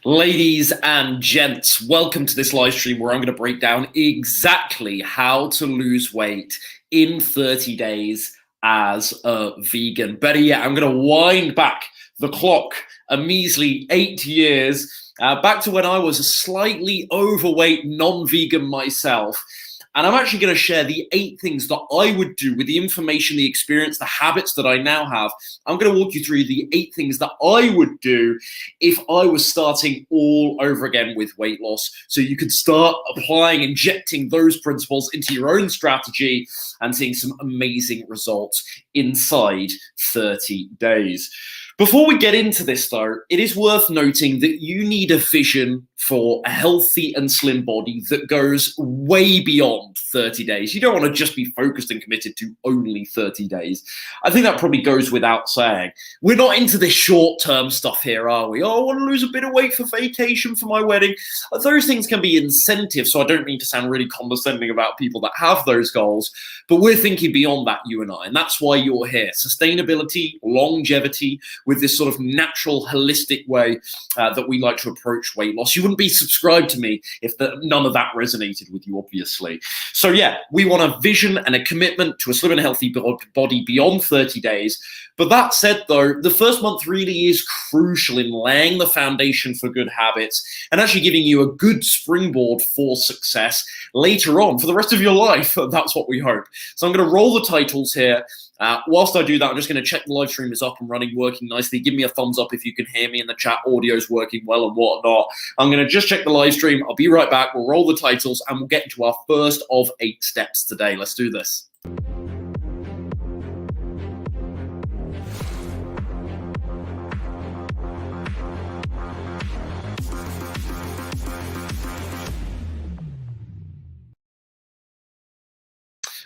Ladies and gents, welcome to this live stream where I'm going to break down exactly how to lose weight in 30 days as a vegan. Better yet, I'm going to wind back the clock a measly 8 years, back to when I was a slightly overweight non-vegan myself. And I'm actually going to share the 8 things that I would do with the information, the experience, the habits that I now have. I'm going to walk you through the 8 things that I would do if I was starting all over again with weight loss. So you could start applying, injecting those principles into your own strategy and seeing some amazing results inside 30 days. Before we get into this, though, it is worth noting that you need a vision for a healthy and slim body that goes way beyond 30 days. You don't want to just be focused and committed to only 30 days. I think that probably goes without saying. We're not into this short-term stuff here, are we? Oh, I want to lose a bit of weight for vacation, for my wedding. Those things can be incentives, so I don't mean to sound really condescending about people that have those goals, but we're thinking beyond that, you and I, and that's why you're here. Sustainability, longevity, with this sort of natural, holistic way that we like to approach weight loss. You wouldn't be subscribed to me if none of that resonated with you, obviously. So yeah, we want a vision and a commitment to a slim and healthy body beyond 30 days. But that said, though, the first month really is crucial in laying the foundation for good habits and actually giving you a good springboard for success later on for the rest of your life. That's what we hope. So I'm going to roll the titles here. Whilst I do that, I'm just going to check the live stream is up and running, working nicely. Give me a thumbs up if you can hear me in the chat. Audio's working well and whatnot. I'm going to just check the live stream. I'll be right back. We'll roll the titles and we'll get into our first of 8 steps today. Let's do this.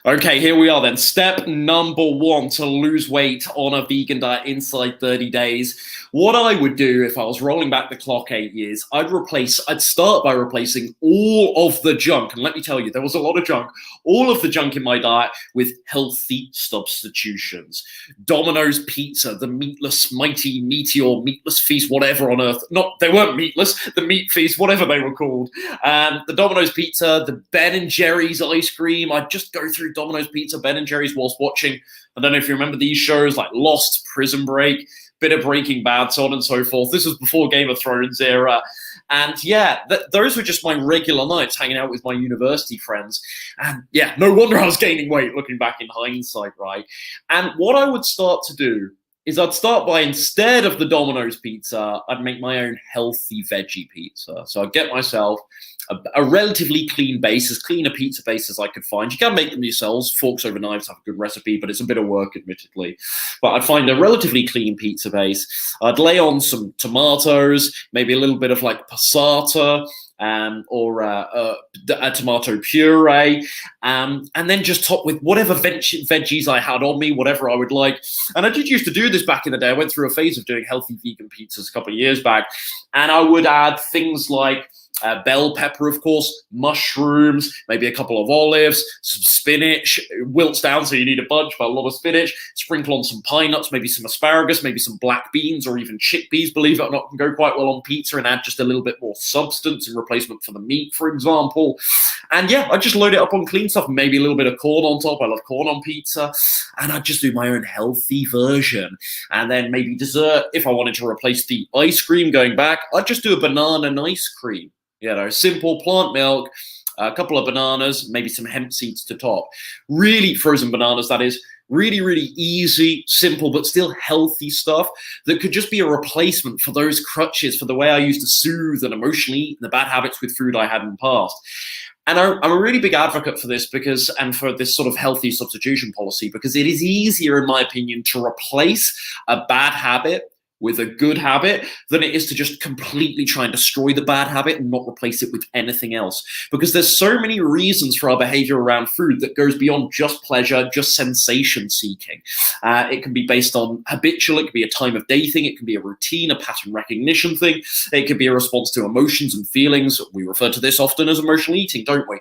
Okay, here we are then. Step number 1 to lose weight on a vegan diet inside 30 days. What I would do if I was rolling back the clock 8 years, I'd start by replacing all of the junk. And let me tell you, there was a lot of junk, all of the junk in my diet with healthy substitutions. Domino's pizza, the meatless, mighty meteor, meatless feast, whatever on earth. They weren't meatless, the meat feast, whatever they were called. The Domino's pizza, the Ben & Jerry's ice cream. I'd just go through Domino's pizza, Ben & Jerry's whilst watching. I don't know if you remember these shows like Lost, Prison Break, bit of Breaking Bad, so on and so forth. This was before Game of Thrones era. And yeah, those were just my regular nights hanging out with my university friends. And yeah, no wonder I was gaining weight looking back in hindsight, right? And what I would start to do is I'd start by, instead of the Domino's pizza, I'd make my own healthy veggie pizza. So I'd get myself a relatively clean base, as clean a pizza base as I could find. You can make them yourselves. Forks over knives have a good recipe, but it's a bit of work, admittedly. But I'd find a relatively clean pizza base. I'd lay on some tomatoes, maybe a little bit of like passata, or a tomato puree, and then just top with whatever veggies I had on me, whatever I would like. And I did used to do this back in the day. I went through a phase of doing healthy vegan pizzas a couple of years back, and I would add things like bell pepper, of course, mushrooms, maybe a couple of olives, some spinach. It wilts down, so you need a bunch, but a lot of spinach. Sprinkle on some pine nuts, maybe some asparagus, maybe some black beans or even chickpeas, believe it or not, can go quite well on pizza and add just a little bit more substance in replacement for the meat, for example. And yeah, I just load it up on clean stuff, maybe a little bit of corn on top. I love corn on pizza. And I just do my own healthy version. And then maybe dessert, if I wanted to replace the ice cream going back, I'd just do a banana and ice cream. You know, simple plant milk, a couple of bananas, maybe some hemp seeds to top. Really frozen bananas, that is. Really, really easy, simple, but still healthy stuff that could just be a replacement for those crutches, for the way I used to soothe and emotionally eat and the bad habits with food I had in the past. And I'm a really big advocate for this and for this sort of healthy substitution policy, because it is easier, in my opinion, to replace a bad habit with a good habit than it is to just completely try and destroy the bad habit and not replace it with anything else. Because there's so many reasons for our behavior around food that goes beyond just pleasure, just sensation seeking. It can be based on habitual, it can be a time of day thing, it can be a routine, a pattern recognition thing, it could be a response to emotions and feelings. We refer to this often as emotional eating, don't we?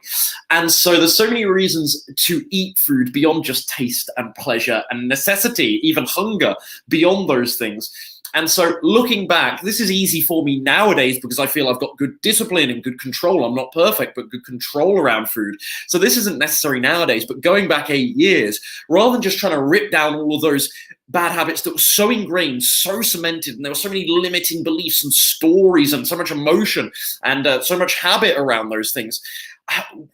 And so there's so many reasons to eat food beyond just taste and pleasure and necessity, even hunger, beyond those things. And so looking back, this is easy for me nowadays because I feel I've got good discipline and good control. I'm not perfect, but good control around food. So this isn't necessary nowadays, but going back 8 years, rather than just trying to rip down all of those bad habits that were so ingrained, so cemented, and there were so many limiting beliefs and stories and so much emotion and so much habit around those things.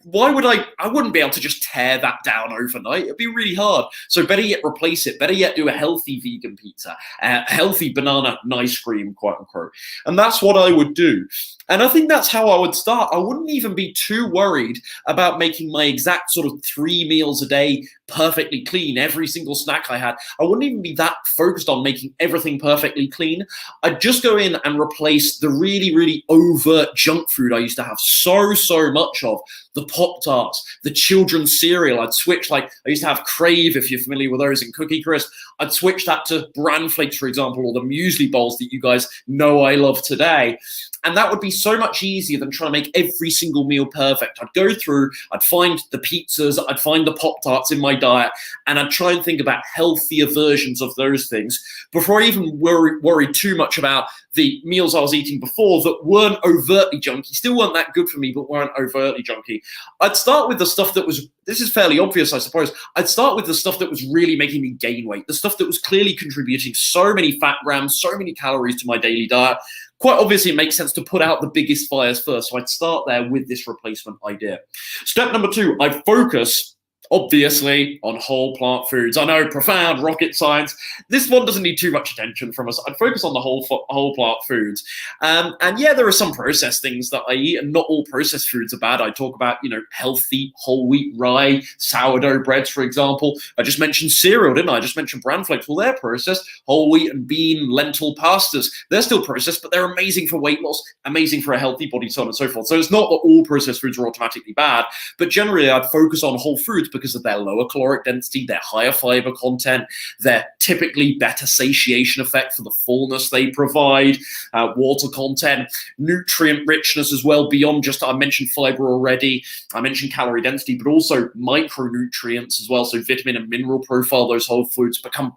Why would I wouldn't be able to just tear that down overnight. It'd be really hard. So better yet, replace it. Better yet, do a healthy vegan pizza, a healthy banana ice cream, quote unquote. And that's what I would do. And I think that's how I would start. I wouldn't even be too worried about making my exact sort of 3 meals a day perfectly clean, every single snack I had. I wouldn't even be that focused on making everything perfectly clean. I'd just go in and replace the really, really overt junk food I used to have so much of. The Pop-Tarts, the children's cereal. I'd switch, like I used to have Crave, if you're familiar with those, in Cookie Crisp. I'd switch that to Bran Flakes, for example, or the muesli bowls that you guys know I love today. And that would be so much easier than trying to make every single meal perfect. I'd go through, I'd find the pizzas, I'd find the Pop-Tarts in my diet, and I'd try and think about healthier versions of those things before I even worried too much about the meals I was eating before that weren't overtly junky, still weren't that good for me, but weren't overtly junky. I'd start with the stuff that was, this is fairly obvious, I suppose. I'd start with the stuff that was really making me gain weight, the stuff that was clearly contributing so many fat grams, so many calories to my daily diet. Quite obviously, it makes sense to put out the biggest fires first. So I'd start there with this replacement idea. Step number 2, I'd focus, obviously, on whole plant foods. I know, profound rocket science. This one doesn't need too much attention from us. I'd focus on the whole plant foods. And yeah, there are some processed things that I eat, and not all processed foods are bad. I talk about, healthy whole wheat rye, sourdough breads, for example. I just mentioned cereal, didn't I? I just mentioned Bran Flakes. Well, they're processed. Whole wheat and bean, lentil pastas, they're still processed, but they're amazing for weight loss, amazing for a healthy body, so on and so forth. So it's not that all processed foods are automatically bad, but generally I'd focus on whole foods because of their lower caloric density, their higher fiber content, their typically better satiation effect for the fullness they provide, water content, nutrient richness as well, beyond just, I mentioned fiber already, I mentioned calorie density, but also micronutrients as well, so vitamin and mineral profile. Those whole foods come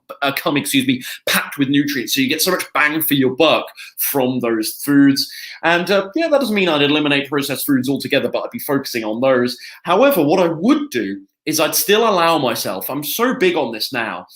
packed with nutrients, so you get so much bang for your buck from those foods. And yeah, that doesn't mean I'd eliminate processed foods altogether, but I'd be focusing on those. However, what I would do is I'd still allow myself, I'm so big on this now,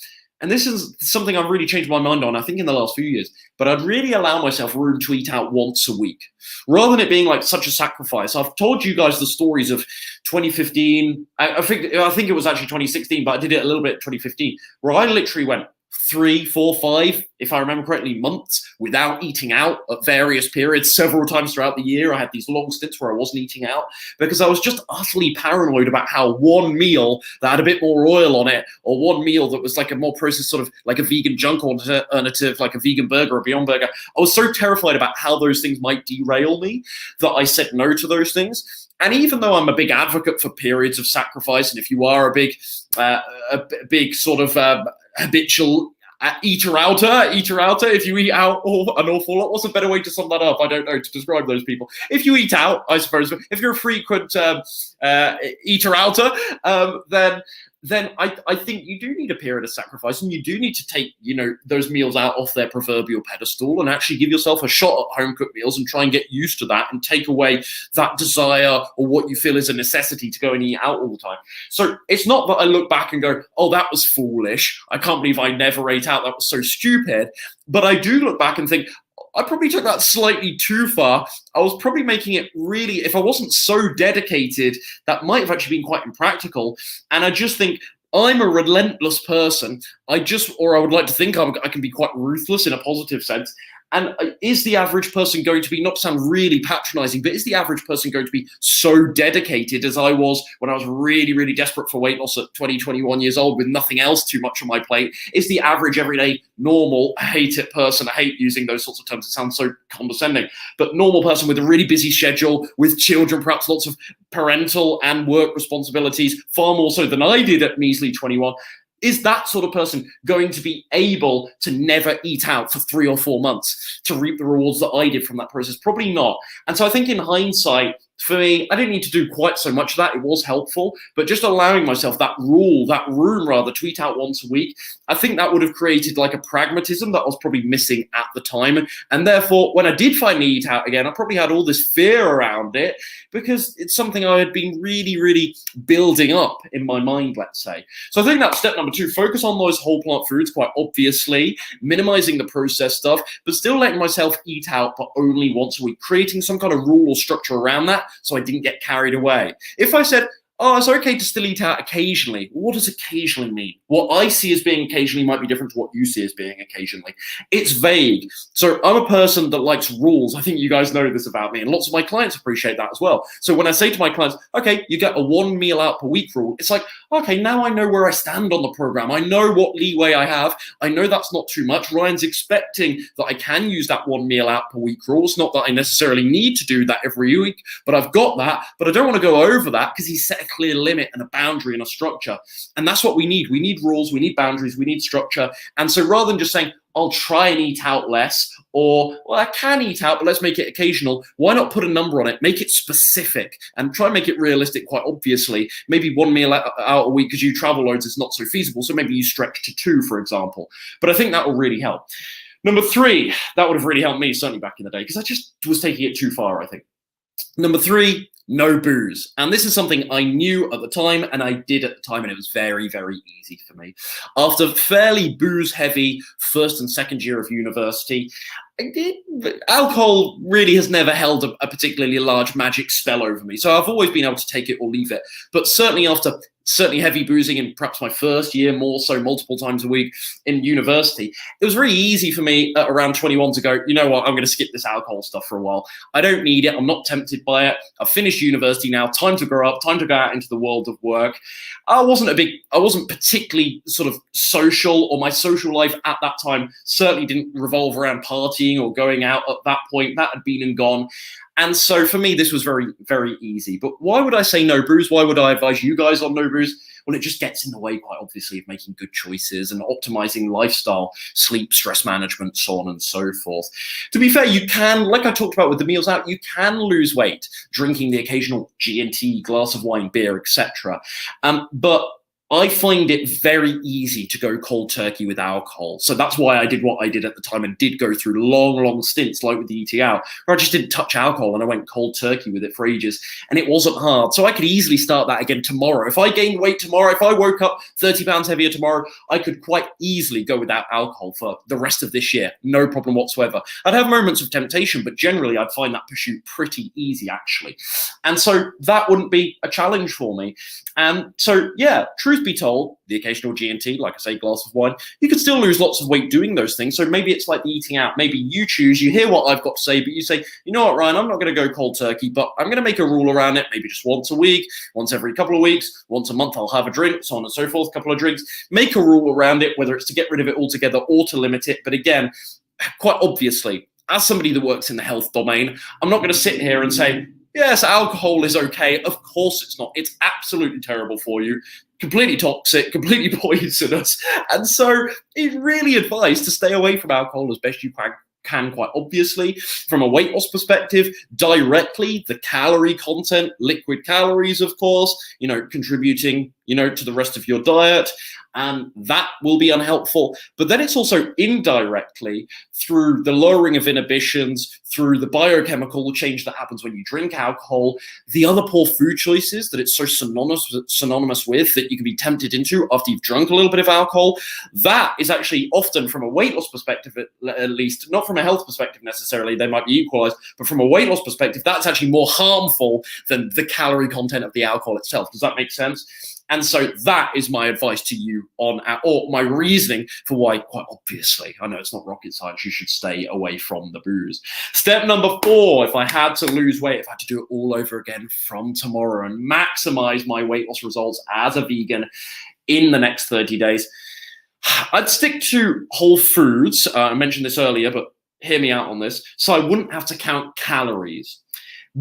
and this is something I've really changed my mind on, I think, in the last few years, but I'd really allow myself room to eat out once a week, rather than it being like such a sacrifice. I've told you guys the stories of 2015, I think it was actually 2016, but I did it a little bit 2015, where I literally went 3, 4, 5, if I remember correctly, months without eating out at various periods, several times throughout the year. I had these long stints where I wasn't eating out because I was just utterly paranoid about how one meal that had a bit more oil on it, or one meal that was like a more processed, sort of like a vegan junk alternative, like a vegan burger or Beyond Burger. I was so terrified about how those things might derail me that I said no to those things. And even though I'm a big advocate for periods of sacrifice, and if you are a big sort of habitual eater-outer, if you eat out an awful lot, what's a better way to sum that up? I don't know, to describe those people. If you eat out, I suppose, if you're a frequent eater-outer, then I think you do need a period of sacrifice, and you do need to take, those meals out off their proverbial pedestal and actually give yourself a shot at home-cooked meals and try and get used to that and take away that desire or what you feel is a necessity to go and eat out all the time. So it's not that I look back and go, oh, that was foolish. I can't believe I never ate out. That was so stupid. But I do look back and think, I probably took that slightly too far. I was probably making it really, if I wasn't so dedicated, that might have actually been quite impractical. And I just think I'm a relentless person. I would like to think I can be quite ruthless in a positive sense. And is the average person going to be, not to sound really patronizing, but is the average person going to be so dedicated as I was when I was really, really desperate for weight loss at 20, 21 years old with nothing else too much on my plate? Is the average, everyday, normal, I hate it person, I hate using those sorts of terms, it sounds so condescending, but normal person with a really busy schedule, with children, perhaps lots of parental and work responsibilities, far more so than I did at measly 21, is that sort of person going to be able to never eat out for 3 or 4 months to reap the rewards that I did from that process? Probably not. And so I think in hindsight, for me, I didn't need to do quite so much of that. It was helpful, but just allowing myself that room rather, to eat out once a week, I think that would have created like a pragmatism that I was probably missing at the time. And therefore, when I did finally eat out again, I probably had all this fear around it because it's something I had been really, really building up in my mind, let's say. So I think that's step number 2, focus on those whole plant foods, quite obviously, minimizing the processed stuff, but still letting myself eat out, but only once a week, creating some kind of rule or structure around that so I didn't get carried away. If I said, oh, it's okay to still eat out occasionally. What does occasionally mean? What I see as being occasionally might be different to what you see as being occasionally. It's vague. So I'm a person that likes rules. I think you guys know this about me, and lots of my clients appreciate that as well. So when I say to my clients, okay, you get a 1 meal out per week rule, it's like, okay, now I know where I stand on the program. I know what leeway I have. I know that's not too much. Ryan's expecting that I can use that 1 meal out per week rule. It's not that I necessarily need to do that every week, but I've got that. But I don't want to go over that because he's set a clear limit and a boundary and a structure. And that's what we need. We need rules, we need boundaries, we need structure. And so rather than just saying, I'll try and eat out less, or, well, I can eat out, but let's make it occasional. Why not put a number on it? Make it specific and try and make it realistic, quite obviously. Maybe 1 meal out a week because you travel loads is not so feasible. So maybe you stretch to 2, for example. But I think that will really help. Number 3, that would have really helped me, certainly back in the day, because I just was taking it too far, I think. Number 3, no booze. And this is something I knew at the time, and I did at the time, and it was very, very easy for me. After fairly booze-heavy first and second year of university, alcohol really has never held a particularly large magic spell over me. So I've always been able to take it or leave it. But certainly after heavy boozing in perhaps my first year, more so multiple times a week in university, it was very easy for me at around 21 to go, you know what, I'm going to skip this alcohol stuff for a while. I don't need it. I'm not tempted by it. I've finished university now. Time to grow up. Time to go out into the world of work. I wasn't particularly sort of social, or my social life at that time certainly didn't revolve around partying or going out at that point. That had been and gone. And so for me, this was very, very easy. But why would I say no booze? Why would I advise you guys on no booze? Well, it just gets in the way, quite obviously, of making good choices and optimizing lifestyle, sleep, stress management, so on and so forth. To be fair, you can, like I talked about with the meals out, you can lose weight drinking the occasional G&T, glass of wine, beer, etc. But I find it very easy to go cold turkey with alcohol. So that's why I did what I did at the time and did go through long, long stints, like with the eating out, where I just didn't touch alcohol and I went cold turkey with it for ages. And it wasn't hard. So I could easily start that again tomorrow. If I gained weight tomorrow, if I woke up 30 pounds heavier tomorrow, I could quite easily go without alcohol for the rest of this year. No problem whatsoever. I'd have moments of temptation, but generally I'd find that pursuit pretty easy, actually. And so that wouldn't be a challenge for me. And so, yeah, truth be told, the occasional G&T, like I say, glass of wine, you could still lose lots of weight doing those things. So maybe it's like the eating out. Maybe you choose, you hear what I've got to say, but you say, you know what, Ryan, I'm not going to go cold turkey, but I'm going to make a rule around it. Maybe just once a week, once every couple of weeks, once a month I'll have a drink, so on and so forth, a couple of drinks. Make a rule around it, whether it's to get rid of it altogether or to limit it. But again, quite obviously, as somebody that works in the health domain, I'm not going to sit here and say, yes, alcohol is okay. Of course it's not. It's absolutely terrible for you, completely toxic, completely poisonous. And so it's really advised to stay away from alcohol as best you can, quite obviously. From a weight loss perspective, directly, the calorie content, liquid calories, of course, contributing, to the rest of your diet. And that will be unhelpful. But then it's also indirectly through the lowering of inhibitions, through the biochemical change that happens when you drink alcohol, the other poor food choices that it's so synonymous with that you can be tempted into after you've drunk a little bit of alcohol. That is actually often, from a weight loss perspective, at least, not from a health perspective necessarily, they might be equalized, but from a weight loss perspective, that's actually more harmful than the calorie content of the alcohol itself. Does that make sense? And so that is my advice to you or my reasoning for why, quite obviously, I know it's not rocket science, you should stay away from the booze. Step number 4, if I had to lose weight, if I had to do it all over again from tomorrow and maximize my weight loss results as a vegan in the next 30 days, I'd stick to whole foods. I mentioned this earlier, but hear me out on this. So I wouldn't have to count calories,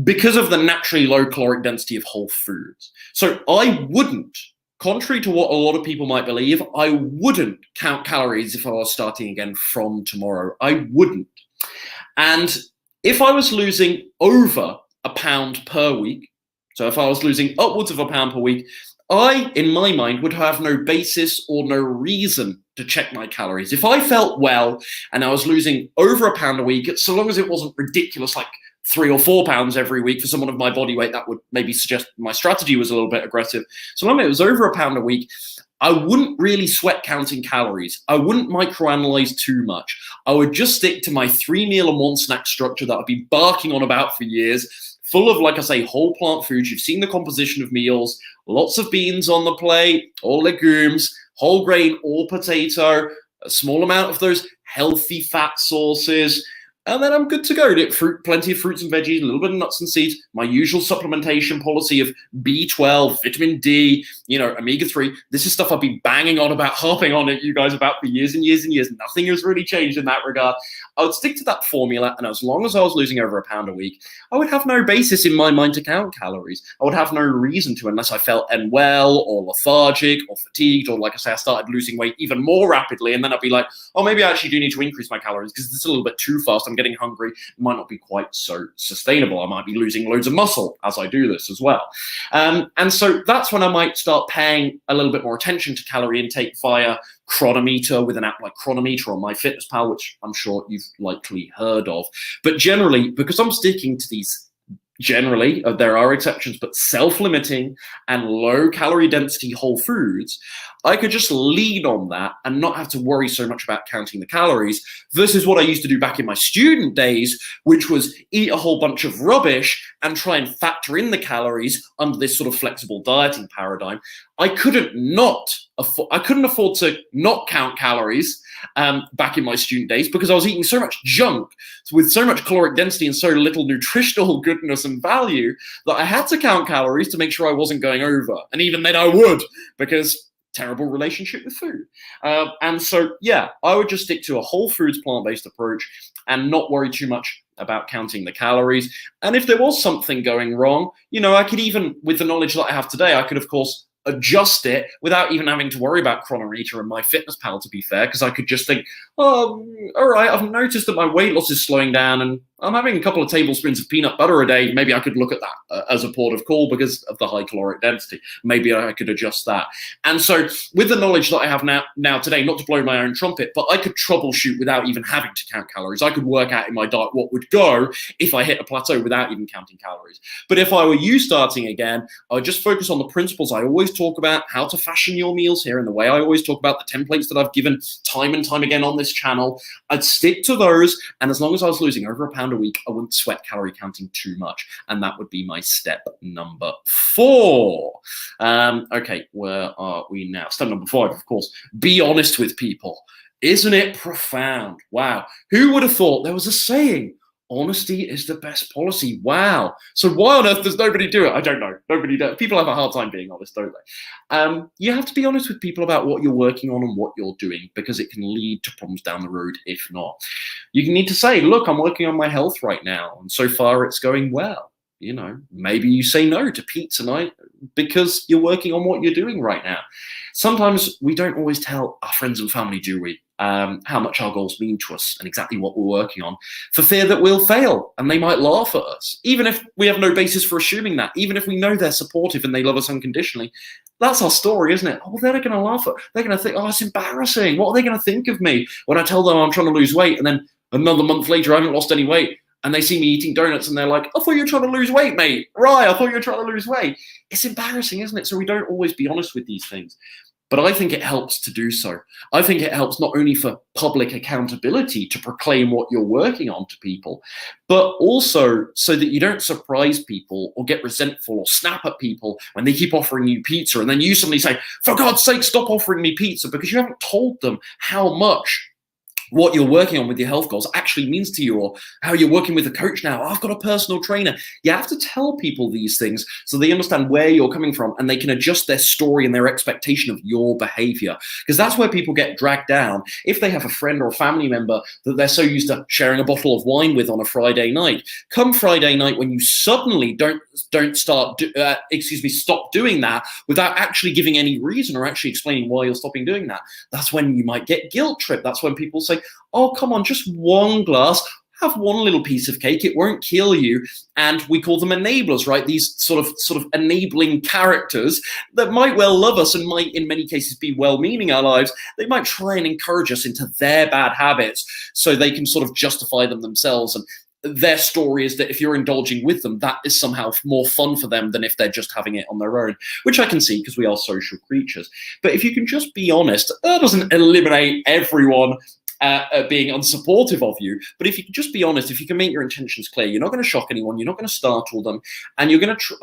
because of the naturally low caloric density of whole foods. So I wouldn't, contrary to what a lot of people might believe, I wouldn't count calories if I was starting again from tomorrow. I wouldn't. And if I was losing over a pound per week, so if I was losing upwards of a pound per week, I, in my mind, would have no basis or no reason to check my calories. If I felt well and I was losing over a pound a week, so long as it wasn't ridiculous, like 3 or 4 pounds every week for someone of my body weight, that would maybe suggest my strategy was a little bit aggressive. So long as it was over a pound a week, I wouldn't really sweat counting calories. I wouldn't microanalyze too much. I would just stick to my 3 meal and 1 snack structure that I've been barking on about for years, full of, like I say, whole plant foods. You've seen the composition of meals, lots of beans on the plate, or legumes, whole grain or potato, a small amount of those healthy fat sources, and then I'm good to go. Plenty of fruits and veggies, a little bit of nuts and seeds, my usual supplementation policy of B12, vitamin D, omega-3. This is stuff I've been banging on about, harping on at you guys about for years and years and years. Nothing has really changed in that regard. I would stick to that formula, and as long as I was losing over a pound a week, I would have no basis in my mind to count calories. I would have no reason to, unless I felt unwell or lethargic or fatigued, or like I say, I started losing weight even more rapidly, and then I'd be like, oh, maybe I actually do need to increase my calories because it's a little bit too fast. I'm getting hungry. It might not be quite so sustainable. I might be losing loads of muscle as I do this as well. And so that's when I might start paying a little bit more attention to calorie intake via Chronometer, with an app like Chronometer on MyFitnessPal, which I'm sure you've likely heard of. But generally, because I'm sticking to these, there are exceptions, but self-limiting and low calorie density whole foods, I could just lean on that and not have to worry so much about counting the calories, versus what I used to do back in my student days, which was eat a whole bunch of rubbish and try and factor in the calories under this sort of flexible dieting paradigm. I couldn't afford to not count calories back in my student days, because I was eating so much junk with so much caloric density and so little nutritional goodness and value that I had to count calories to make sure I wasn't going over. And even then I would, because terrible relationship with food. And so, yeah, I would just stick to a whole foods plant-based approach and not worry too much about counting the calories. And if there was something going wrong, I could, even with the knowledge that I have today, I could, of course, adjust it without even having to worry about Chronometer and MyFitnessPal, to be fair, because I could just think, oh, all right, I've noticed that my weight loss is slowing down and I'm having a couple of tablespoons of peanut butter a day. Maybe I could look at that as a port of call because of the high caloric density. Maybe I could adjust that. And so with the knowledge that I have now today, not to blow my own trumpet, but I could troubleshoot without even having to count calories. I could work out in my diet what would go if I hit a plateau without even counting calories. But if I were you starting again, I would just focus on the principles I always talk about, how to fashion your meals here, and the way I always talk about, the templates that I've given time and time again on this channel. I'd stick to those, and as long as I was losing over a pound a week, I wouldn't sweat calorie counting too much, and that would be my step number 4. Okay, where are we now? Step number 5, of course, be honest with people. Isn't it profound? Wow, who would have thought there was a saying, honesty is the best policy? Wow. So why on earth does nobody do it? I don't know. Nobody does. People have a hard time being honest, don't they? You have to be honest with people about what you're working on and what you're doing, because it can lead to problems down the road if not. You need to say, look, I'm working on my health right now, and so far it's going well. Maybe you say no to pizza night because you're working on what you're doing right now. Sometimes we don't always tell our friends and family, do we, how much our goals mean to us and exactly what we're working on, for fear that we'll fail and they might laugh at us, even if we have no basis for assuming that, even if we know they're supportive and they love us unconditionally. That's our story, isn't it? Oh, they're going to laugh at. They're going to think, oh, it's embarrassing. What are they going to think of me when I tell them I'm trying to lose weight, and then another month later I haven't lost any weight? And they see me eating donuts and they're like, I thought you were trying to lose weight, mate. Right, I thought you were trying to lose weight. It's embarrassing, isn't it? So we don't always be honest with these things. But I think it helps to do so. I think it helps not only for public accountability to proclaim what you're working on to people, but also so that you don't surprise people or get resentful or snap at people when they keep offering you pizza, and then you suddenly say, for God's sake, stop offering me pizza, because you haven't told them how much what you're working on with your health goals actually means to you, or how you're working with a coach now. I've got a personal trainer. You have to tell people these things so they understand where you're coming from and they can adjust their story and their expectation of your behavior. Because that's where people get dragged down. If they have a friend or a family member that they're so used to sharing a bottle of wine with on a Friday night, come Friday night, when you suddenly stop doing that without actually giving any reason or actually explaining why you're stopping doing that, that's when you might get guilt tripped. That's when people say, oh, come on, just one glass. have one little piece of cake. It won't kill you. And we call them enablers, right? These sort of enabling characters that might well love us and might, in many cases, be well-meaning our lives. They might try and encourage us into their bad habits so they can sort of justify them themselves. And their story is that if you're indulging with them, that is somehow more fun for them than if they're just having it on their own, which I can see because we are social creatures. But if you can just be honest, that doesn't eliminate everyone being unsupportive of you. But if you can just be honest, if you can make your intentions clear, you're not going to shock anyone, you're not going to startle them, and you're going to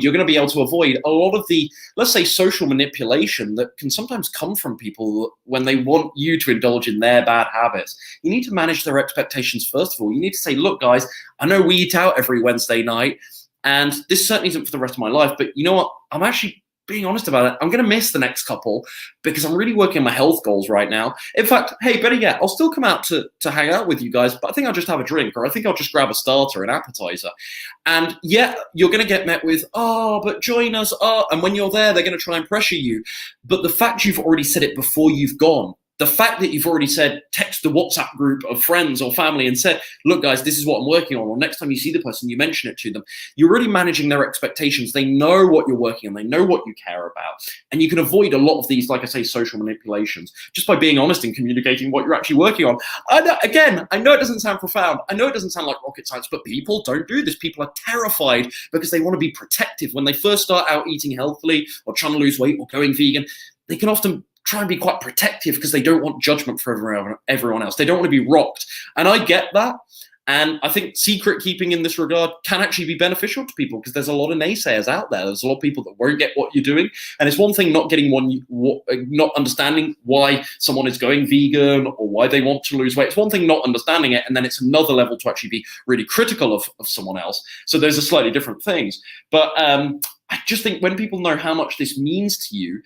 you're going to be able to avoid a lot of the, let's say, social manipulation that can sometimes come from people when they want you to indulge in their bad habits. You need to manage their expectations first of all. You need to say, look, guys, I know we eat out every Wednesday night, and this certainly isn't for the rest of my life, but you know what? I'm actually being honest about it, I'm going to miss the next couple because I'm really working on my health goals right now. In fact, hey, better yet, I'll still come out to hang out with you guys, but I think I'll just have a drink, or I think I'll just grab a starter, an appetizer. And yeah, you're going to get met with, oh, but join us. Oh, and when you're there, they're going to try and pressure you. But the fact you've already said it before you've gone, the fact that you've already said, text the WhatsApp group of friends or family and said, look, guys, this is what I'm working on. Or next time you see the person, you mention it to them. You're already managing their expectations. They know what you're working on. They know what you care about. And you can avoid a lot of these, like I say, social manipulations just by being honest and communicating what you're actually working on. I know it doesn't sound profound. I know it doesn't sound like rocket science, but people don't do this. People are terrified because they want to be protective. When they first start out eating healthily or trying to lose weight or going vegan, they can often try and be quite protective because they don't want judgment for everyone else. They don't want to be rocked. And I get that. And I think secret keeping in this regard can actually be beneficial to people because there's a lot of naysayers out there. There's a lot of people that won't get what you're doing. And it's one thing not understanding why someone is going vegan or why they want to lose weight. It's one thing not understanding it. And then it's another level to actually be really critical of someone else. So those are slightly different things. But I just think when people know how much this means to you,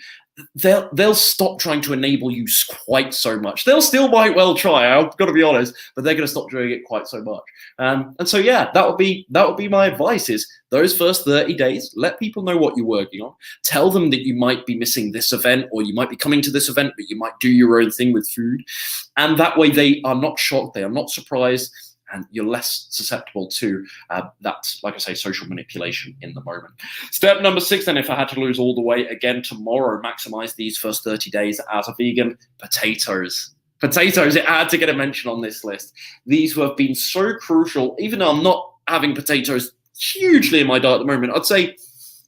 they'll stop trying to enable you quite so much. They'll still might well try, I've got to be honest, but they're going to stop doing it quite so much. And so, yeah, that would be my advice is those first 30 days, let people know what you're working on. Tell them that you might be missing this event or you might be coming to this event, but you might do your own thing with food. And that way they are not shocked, they are not surprised, and you're less susceptible to that, like I say, social manipulation in the moment. Step number 6, then, if I had to lose all the weight again tomorrow, maximize these first 30 days as a vegan, potatoes. Potatoes, it had to get a mention on this list. These have been so crucial, even though I'm not having potatoes hugely in my diet at the moment. I'd say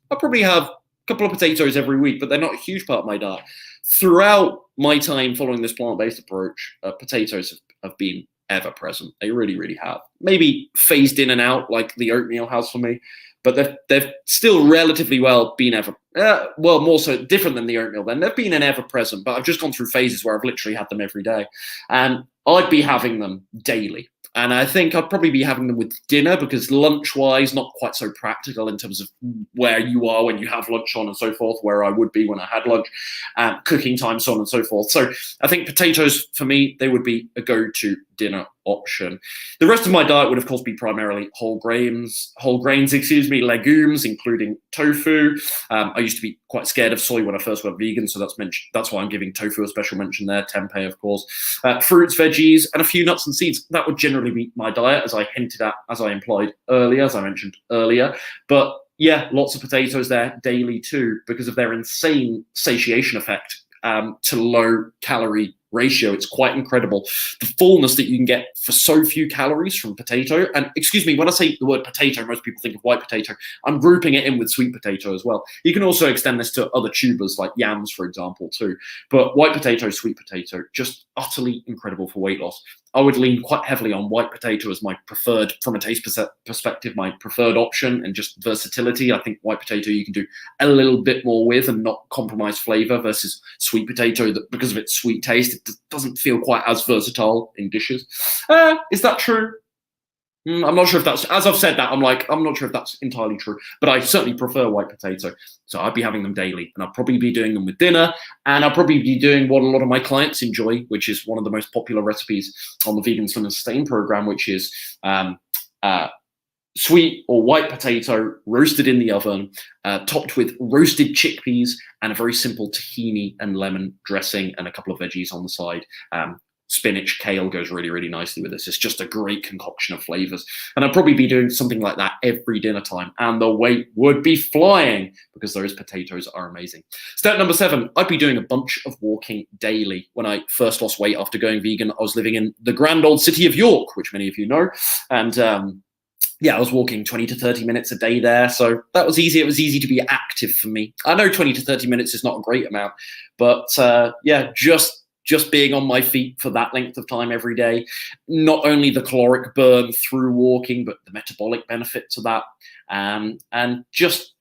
I probably have a couple of potatoes every week, but they're not a huge part of my diet. Throughout my time following this plant-based approach, potatoes have been ever present. They really, really have. Maybe phased in and out like the oatmeal has for me, but they've still relatively well been ever, more so different than the oatmeal then. They've been an ever present, but I've just gone through phases where I've literally had them every day. And I'd be having them daily. And I think I'd probably be having them with dinner because lunch-wise, not quite so practical in terms of where you are when you have lunch on and so forth, where I would be when I had lunch, cooking time, so on and so forth. So I think potatoes, for me, they would be a go-to dinner option. The rest of my diet would, of course, be primarily whole grains, legumes, including tofu. I used to be quite scared of soy when I first went vegan, so that's why I'm giving tofu a special mention there. Tempeh, of course. Fruits, veggies, and a few nuts and seeds. That would generally be my diet, as I hinted at, as I mentioned earlier. But yeah, lots of potatoes there daily too, because of their insane satiation effect to low calorie ratio. It's quite incredible the fullness that you can get for so few calories from potato. And excuse me, when I say the word potato, most people think of white potato. I'm grouping it in with sweet potato as well. You can also extend this to other tubers like yams, for example, too. But white potato, sweet potato, just utterly incredible for weight loss. I would lean quite heavily on white potato as my preferred, from a taste perspective, my preferred option, and just versatility. I think white potato you can do a little bit more with and not compromise flavor versus sweet potato that because of its sweet taste, it doesn't feel quite as versatile in dishes. Is that true? I'm not sure if that's, as I've said that, I'm not sure if that's entirely true, but I certainly prefer white potato. So I'd be having them daily, and I'll probably be doing them with dinner, and I'll probably be doing what a lot of my clients enjoy, which is one of the most popular recipes on the Vegan Slim and Sustain program, which is sweet or white potato roasted in the oven, topped with roasted chickpeas and a very simple tahini and lemon dressing and a couple of veggies on the side. spinach, kale goes really, really nicely with this. It's just a great concoction of flavors. And I'd probably be doing something like that every dinner time, and the weight would be flying because those potatoes are amazing. Step number 7, I'd be doing a bunch of walking daily. When I first lost weight after going vegan, I was living in the grand old city of York, which many of you know. And yeah, I was walking 20 to 30 minutes a day there. So that was easy. It was easy to be active for me. I know 20 to 30 minutes is not a great amount, but yeah, just being on my feet for that length of time every day, not only the caloric burn through walking, but the metabolic benefit to that, and just,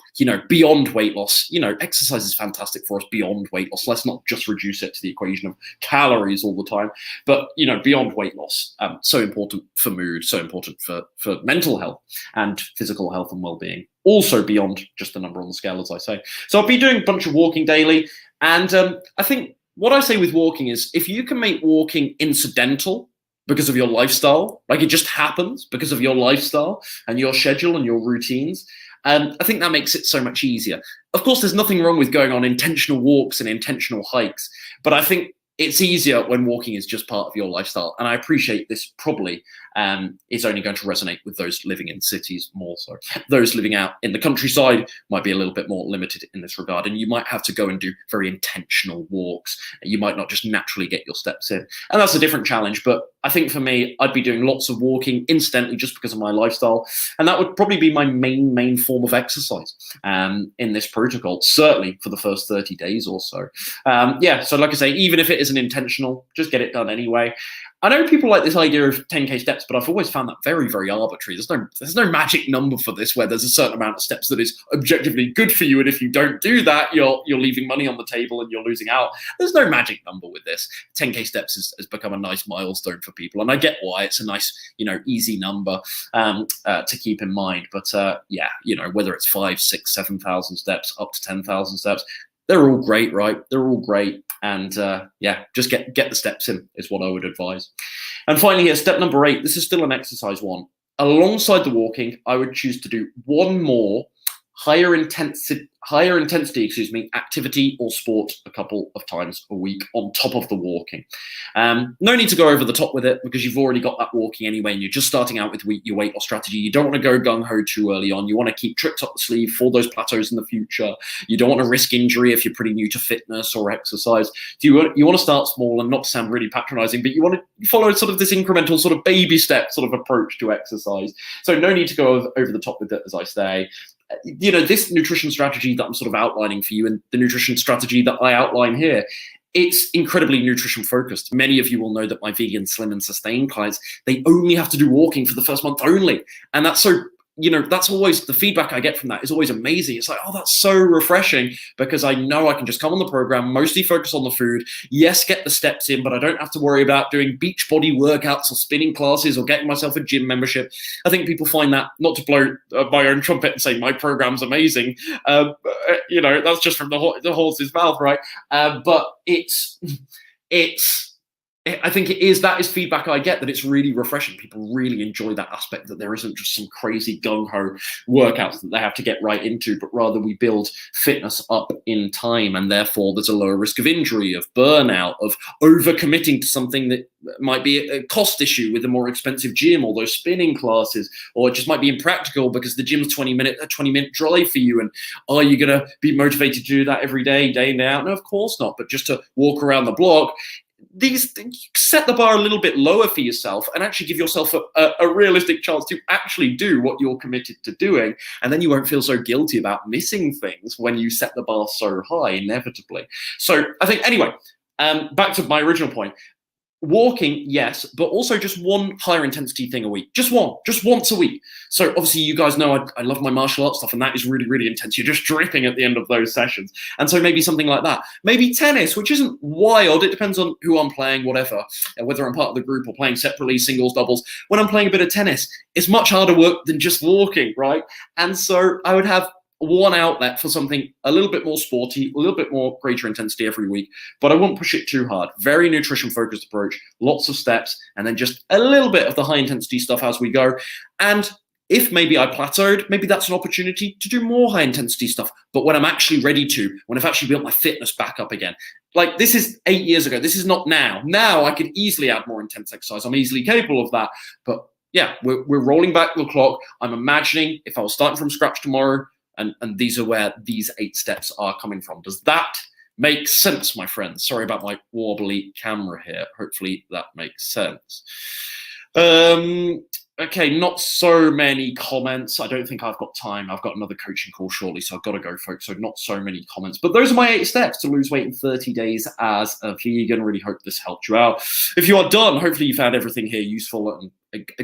beyond weight loss. Exercise is fantastic for us beyond weight loss. Let's not just reduce it to the equation of calories all the time, but, beyond weight loss. So important for mood, so important for mental health and physical health and well-being. Also beyond just the number on the scale, as I say. So I'll be doing a bunch of walking daily. And I think what I say with walking is, if you can make walking incidental because of your lifestyle, like it just happens because of your lifestyle and your schedule and your routines, I think that makes it so much easier. Of course, there's nothing wrong with going on intentional walks and intentional hikes, but I think it's easier when walking is just part of your lifestyle. And I appreciate this probably is only going to resonate with those living in cities more so. Those living out in the countryside might be a little bit more limited in this regard, and you might have to go and do very intentional walks. You might not just naturally get your steps in. And that's a different challenge. But I think for me, I'd be doing lots of walking incidentally just because of my lifestyle. And that would probably be my main form of exercise in this protocol, certainly for the first 30 days or so. Yeah, so like I say, even if it isn't intentional, just get it done anyway. I know people like this idea of 10K steps, but I've always found that very, very arbitrary. There's no magic number for this where there's a certain amount of steps that is objectively good for you, and if you don't do that, you're leaving money on the table and you're losing out. There's no magic number with this. 10K steps has become a nice milestone for people, and I get why. It's a nice, easy number to keep in mind. But yeah, whether it's 5, 6, 7,000 steps up to 10,000 steps, they're all great, right? They're all great. And yeah, just get the steps in is what I would advise. And finally here, step number 8, this is still an exercise one. Alongside the walking, I would choose to do one more higher intensity, activity or sport a couple of times a week on top of the walking. No need to go over the top with it because you've already got that walking anyway, and you're just starting out with your weight loss strategy. You don't want to go gung-ho too early on. You want to keep tricks up the sleeve for those plateaus in the future. You don't want to risk injury if you're pretty new to fitness or exercise. So you want to start small, and not to sound really patronizing, but you want to follow sort of this incremental sort of baby step sort of approach to exercise. So no need to go over the top with it, as I say. This nutrition strategy that I'm sort of outlining for you, and the nutrition strategy that I outline here, it's incredibly nutrition focused. Many of you will know that my vegan, slim and sustain clients, they only have to do walking for the first month only. And that's so, that's always the feedback I get from that is always amazing. It's like, oh, that's so refreshing because I know I can just come on the program, mostly focus on the food. Yes, get the steps in, but I don't have to worry about doing beach body workouts or spinning classes or getting myself a gym membership. I think people find that, not to blow my own trumpet and say my program's amazing, that's just from the horse's mouth, right? But I think that is feedback I get, that it's really refreshing. People really enjoy that aspect, that there isn't just some crazy gung-ho workouts that they have to get right into, but rather we build fitness up in time, and therefore there's a lower risk of injury, of burnout, of over-committing to something that might be a cost issue with a more expensive gym or those spinning classes, or it just might be impractical because the gym's a 20-minute drive for you, and are you going to be motivated to do that every day, day in, day out? No, of course not, but just to walk around the block, these set the bar a little bit lower for yourself and actually give yourself a realistic chance to actually do what you're committed to doing. And then you won't feel so guilty about missing things when you set the bar so high, inevitably. So I think, anyway, back to my original point. Walking, yes, but also just one higher intensity thing a week. Just once a week. So obviously you guys know I love my martial arts stuff, and that is really, really intense. You're just dripping at the end of those sessions. And so maybe something like that. Maybe tennis, which isn't wild. It depends on who I'm playing, whatever, whether I'm part of the group or playing separately, singles, doubles. When I'm playing a bit of tennis, it's much harder work than just walking, right? And so I would have one outlet for something a little bit more sporty, a little bit more greater intensity every week, but I won't push it too hard. Very nutrition focused approach, lots of steps, and then just a little bit of the high intensity stuff as we go. And if maybe I plateaued, maybe that's an opportunity to do more high intensity stuff. But when I'm actually ready to, when I've actually built my fitness back up again, Like, this is 8 years ago. This is not now. Now I could easily add more intense exercise. I'm easily capable of that. But yeah, we're rolling back the clock. I'm imagining if I was starting from scratch tomorrow, and these are where these 8 steps are coming from. Does that make sense, my friends? Sorry about my wobbly camera here. Hopefully that makes sense. Okay, not so many comments. I don't think I've got time. I've got another coaching call shortly, so I've got to go, folks. So not so many comments. But those are my 8 steps to lose weight in 30 days as a vegan. Really hope this helped you out. If you are done, hopefully you found everything here useful and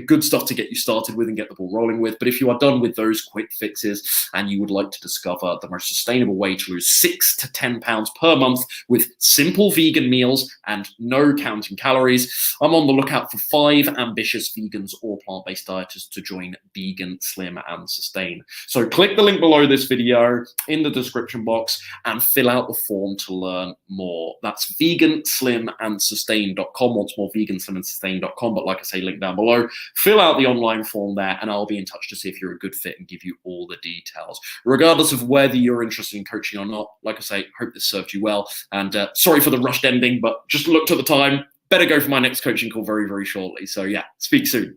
good stuff to get you started with and get the ball rolling with. But if you are done with those quick fixes and you would like to discover the most sustainable way to lose 6 to 10 pounds per month with simple vegan meals and no counting calories, I'm on the lookout for 5 ambitious vegans or plant-based dieters to join Vegan, Slim and Sustain. So click the link below this video in the description box and fill out the form to learn more. That's veganslimandsustain.com. Once more, veganslimandsustain.com. But like I say, link down below. Fill out the online form there and I'll be in touch to see if you're a good fit and give you all the details. Regardless of whether you're interested in coaching or not, like I say, hope this served you well. And sorry for the rushed ending, but just looked at the time. Better go for my next coaching call very, very shortly. So yeah, speak soon.